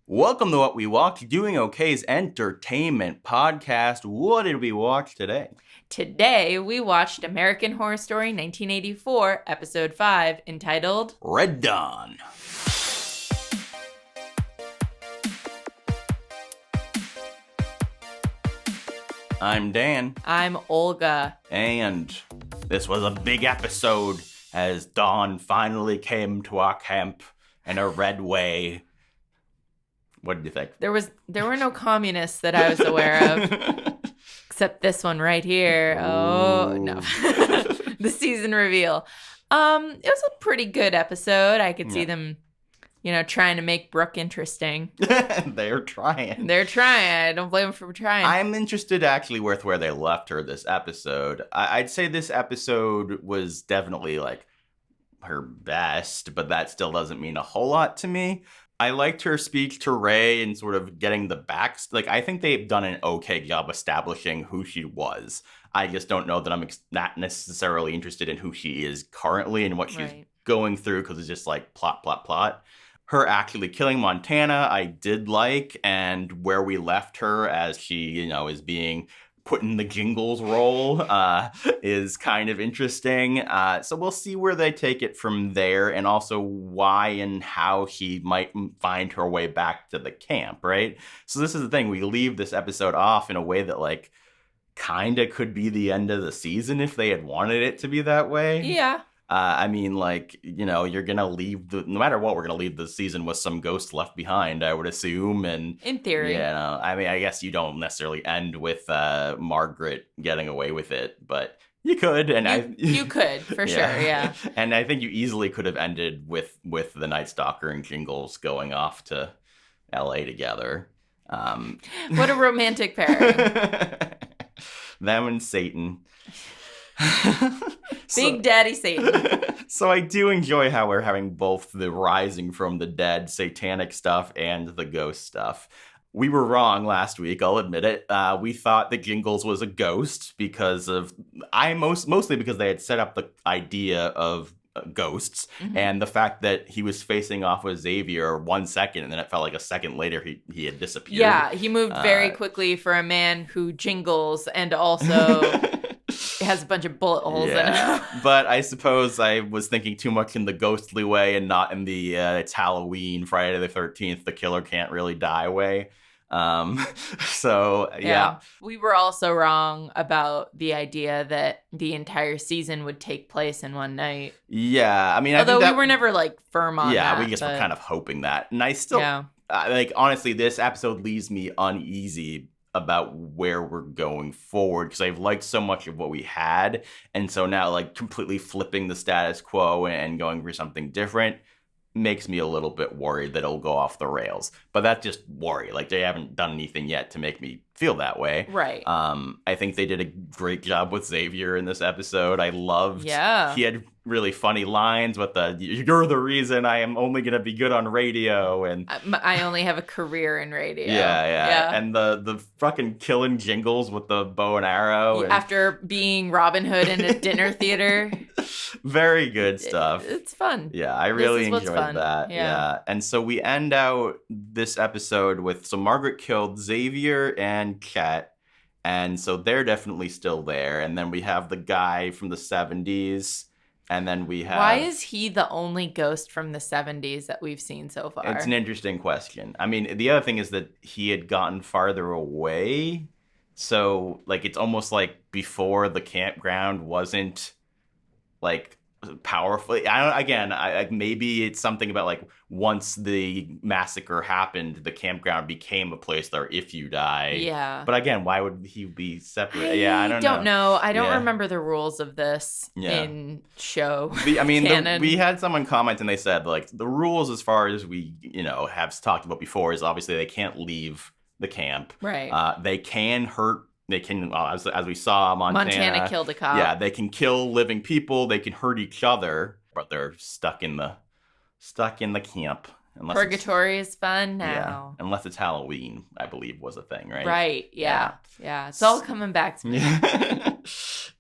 Welcome to What We Watched, DoingOK's entertainment podcast. What did we watch today? Today, we watched American Horror Story 1984, Episode 5, entitled Red Dawn. I'm Dan. I'm Olga. And this was a big episode as dawn finally came to our camp in a red way. What did you think? There were no communists that I was aware of, except this one right here. Oh, no. The season reveal. It was a pretty good episode. I could see them, trying to make Brooke interesting. They're trying. I don't blame them for trying. I'm interested actually with where they left her this episode. I'd say this episode was definitely like her best, but that still doesn't mean a whole lot to me. I liked her speech to Ray and sort of getting the backs. Like, I think they've done an okay job establishing who she was. I just don't know that I'm not necessarily interested in who she is currently and what she's going through, because it's just like plot. Her actually killing Montana, I did like, and where we left her as she, is being put in the Jingles role is kind of interesting. So we'll see where they take it from there, and also why and how she might find her way back to the camp, right? So this is the thing. We leave this episode off in a way that, like, kind of could be the end of the season if they had wanted it to be that way. Yeah. You're going to leave no matter what, we're going to leave the season with some ghosts left behind, I would assume. And in theory. I guess you don't necessarily end with Margaret getting away with it, but you could. And you could, for sure, yeah. And I think you easily could have ended with the Night Stalker and Jingles going off to LA together. What a romantic pairing. Them and Satan. Big Daddy Satan. So I do enjoy how we're having both the rising from the dead satanic stuff and the ghost stuff. We were wrong last week, I'll admit it. We thought that Jingles was a ghost because of mostly because they had set up the idea of ghosts, and the fact that he was facing off with Xavier 1 second, and then it felt like a second later he had disappeared. Yeah, he moved very quickly for a man who jingles and also has a bunch of bullet holes in it. But I suppose I was thinking too much in the ghostly way and not in the it's Halloween, Friday the 13th, the killer can't really die way. Yeah. We were also wrong about the idea that the entire season would take place in one night. Yeah, although we were never like firm on that. Yeah, we just were kind of hoping that. And I still, honestly, this episode leaves me uneasy about where we're going forward, because I've liked so much of what we had, and so now like completely flipping the status quo and going for something different makes me a little bit worried that it'll go off the rails. But that's just worry. Like, they haven't done anything yet to make me feel that way. Right. I think they did a great job with Xavier in this episode. I loved. Yeah. He had really funny lines with "You're the reason I am only gonna be good on radio," and I only have a career in radio. Yeah. And the fucking killing Jingles with the bow and arrow after being Robin Hood in a dinner theater. Very good stuff. It's fun. Yeah, I really enjoyed that. Yeah. And so we end out this episode with Margaret killed Xavier and Chet, and so they're definitely still there. And then we have the guy from the 70s, and then we have... Why is he the only ghost from the 70s that we've seen so far? It's an interesting question. The other thing is that he had gotten farther away, so like it's almost like before the campground wasn't like powerful. Maybe it's something about like once the massacre happened, the campground became a place there if you die. Yeah. But again, why would he be separate? I don't know. I don't remember the rules of this in show canon. We had someone comment and they said like the rules as far as we have talked about before is obviously they can't leave the camp. Right. They can hurt. They can, as we saw, Montana killed a cop. Yeah, they can kill living people. They can hurt each other, but they're stuck in the camp. Purgatory is fun now. Yeah, unless it's Halloween, I believe was a thing, right? Right. Yeah. It's all coming back to me.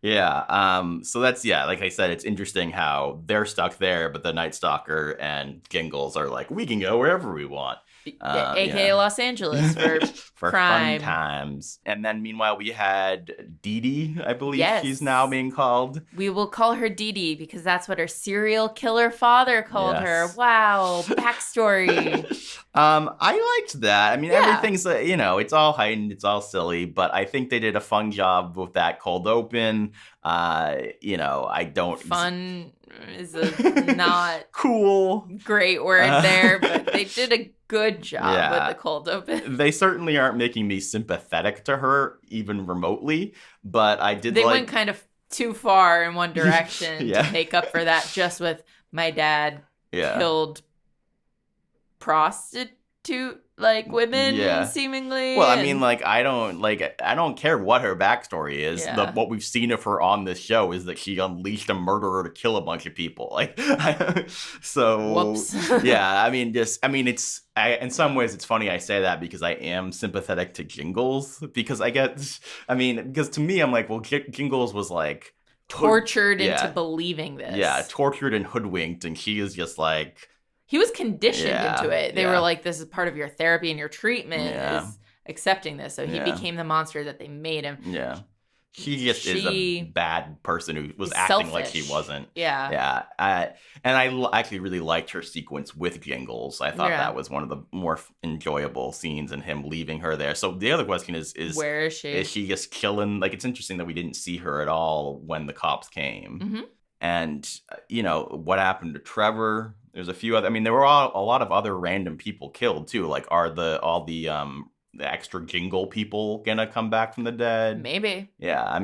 Yeah. So that's like I said, it's interesting how they're stuck there, but the Night Stalker and Jingles are like, we can go wherever we want. AKA yeah. Los Angeles for For crime. fun times. And then meanwhile, we had Dee Dee, I believe Yes. she's now being called. We will call her Dee Dee because that's what her serial killer father called her. Yes. Wow, backstory. I liked that. I mean, Yeah. everything's, it's all heightened, it's all silly, but I think they did a fun job with that cold open. I don't... Fun is a not cool. great word there, but they did a good job with the cold open. They certainly aren't making me sympathetic to her, even remotely, but I did They went kind of too far in one direction Yeah. to make up for that just with my dad killed prostitute women seemingly. Well, I mean, I don't care what her backstory is. What we've seen of her on this show is that she unleashed a murderer to kill a bunch of people. So whoops. Yeah, I mean, in some ways it's funny I say that because I am sympathetic to Jingles because because to me I'm like, well, Jingles was tortured into believing this. Yeah, tortured and hoodwinked, and she is just he was conditioned into it. They were like, this is part of your therapy and your treatment is accepting this. So he became the monster that they made him. Yeah. She just is a bad person who was acting like she wasn't. Yeah. Yeah. And I actually really liked her sequence with Jingles. I thought that was one of the more enjoyable scenes in him leaving her there. So the other question is where is she? Is she just killing? It's interesting that we didn't see her at all when the cops came. Mm-hmm. And, what happened to Trevor? There's a few other, there were a lot of other random people killed too. Are all the extra Jingle people gonna come back from the dead? Maybe. Yeah,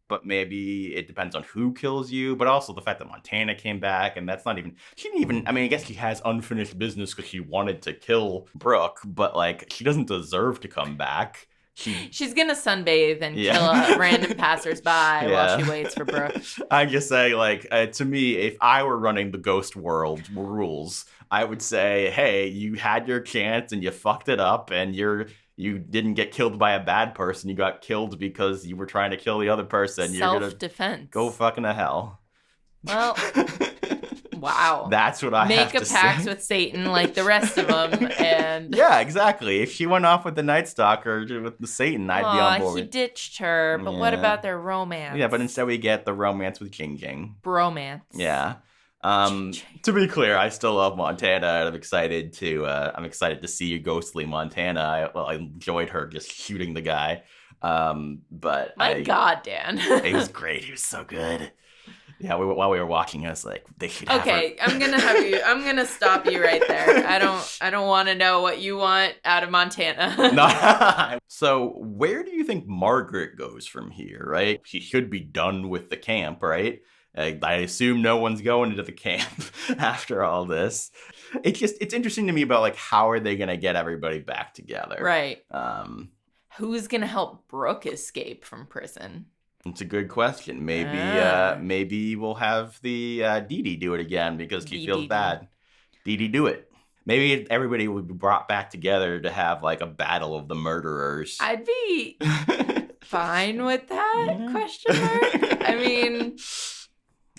but maybe it depends on who kills you, but also the fact that Montana came back, and that's not even, she didn't even, I guess she has unfinished business because she wanted to kill Brooke, but she doesn't deserve to come back. She's gonna sunbathe and kill a random passersby while she waits for Brooke. I just say, to me, if I were running the Ghost World rules, I would say, hey, you had your chance and you fucked it up, and you didn't get killed by a bad person. You got killed because you were trying to kill the other person. Self-defense. You're gonna go fucking to hell. Well, wow. That's what I have to say. Make a pact with Satan like the rest of them, and yeah, exactly. If she went off with the Night Stalker with the Satan, I'd be on board. He ditched her, but what about their romance? Yeah, but instead we get the romance with Jing Jing. Bromance. Yeah. To be clear, I still love Montana, and I'm excited to see ghostly Montana. I enjoyed her just shooting the guy. But my God, Dan. He was great. He was so good. Yeah, while we were watching, I was like, they should have her. I'm gonna stop you right there. I don't want to know what you want out of Montana. No. So where do you think Margaret goes from here, right? She should be done with the camp, right? I assume no one's going into the camp after all this. It's interesting to me about how are they gonna get everybody back together? Right. Who's gonna help Brooke escape from prison? It's a good question. Maybe we'll have the Dee Dee do it again because she feels bad. Dee Dee do it. Maybe everybody would be brought back together to have a battle of the murderers. I'd be fine with that question mark.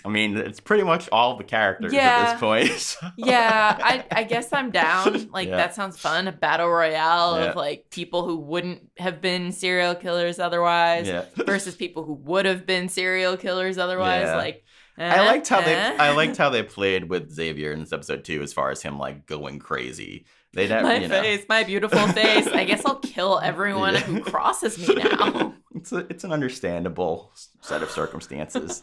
It's pretty much all the characters at this point. So. Yeah, I guess I'm down. That sounds fun. A battle royale of people who wouldn't have been serial killers otherwise versus people who would have been serial killers otherwise. Yeah. I liked how they played with Xavier in this episode too, as far as him going crazy. My beautiful face. I guess I'll kill everyone who crosses me now. It's an understandable set of circumstances.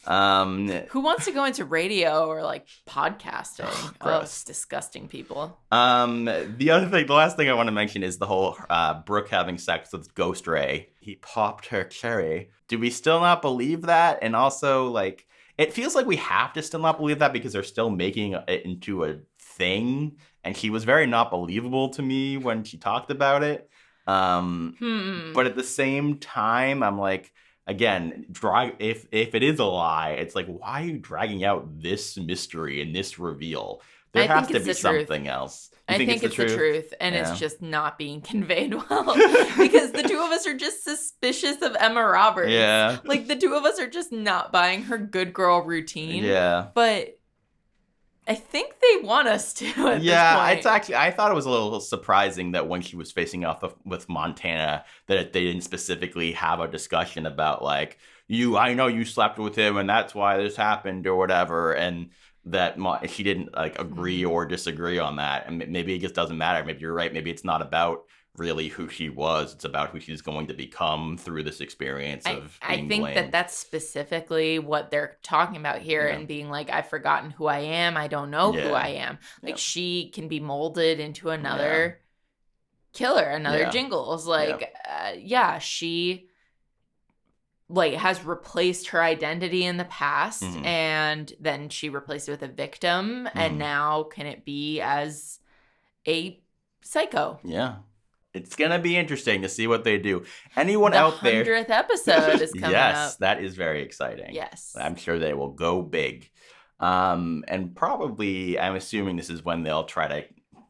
Who wants to go into radio or podcasting? Gross. Disgusting people. The last thing I want to mention is the whole Brooke having sex with Ghost Ray. He popped her cherry. Do we still not believe that? And also, it feels like we have to still not believe that because they're still making it into a thing. And she was very not believable to me when she talked about it. But at the same time, I'm again, if it is a lie, it's why are you dragging out this mystery and this reveal? There has to be something else. I think it's the truth, and it's just not being conveyed well. Because the two of us are just suspicious of Emma Roberts. Yeah. The two of us are just not buying her good girl routine. Yeah. But I think they want us to at this Yeah, point. it's actually, I thought it was a little surprising that when she was facing off with Montana, that they didn't specifically have a discussion about like, I know you slept with him and that's why this happened or whatever, and that she didn't like agree or disagree on that. And maybe it just doesn't matter. Maybe you're right. Maybe it's not about really who she was. It's about who she's going to become through this experience of being I think blamed. that's specifically what they're talking about here, and being like, I've forgotten who I am. I don't know who I am. Like, she can be molded into another killer, another Jingles. Like, she like has replaced her identity in the past, and then she replaced it with a victim, and now can it be as a psycho? Yeah. It's going to be interesting to see what they do. Anyone out there? The 100th episode is coming up. Yes, that is very exciting. Yes. I'm sure they will go big. And probably, I'm assuming this is when they'll try to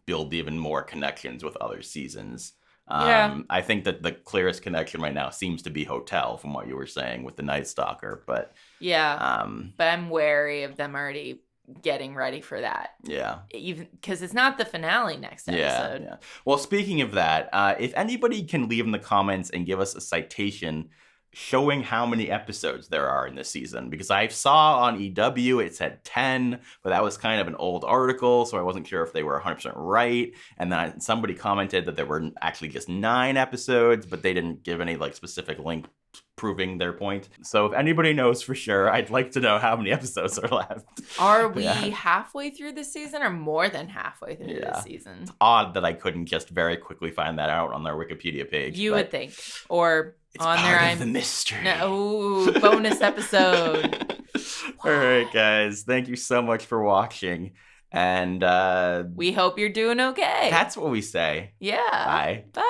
build even more connections with other seasons. I think that the clearest connection right now seems to be Hotel, from what you were saying with the Night Stalker. But but I'm wary of them already getting ready for that. Yeah. Even because it's not the finale next episode. Yeah. Well, speaking of that, if anybody can leave in the comments and give us a citation showing how many episodes there are in this season, because I saw on EW it said 10, but that was kind of an old article, so I wasn't sure if they were 100% right. And then somebody commented that there were actually just 9 episodes, but they didn't give any like specific link proving their point. So if anybody knows for sure, I'd like to know how many episodes are left. Are we halfway through the season or more than halfway through this season? It's odd that I couldn't just very quickly find that out on their Wikipedia page. You would think. Or it's on part there, of the mystery. No, bonus episode. All right, guys. Thank you so much for watching. And we hope you're doing okay. That's what we say. Yeah. Bye. Bye.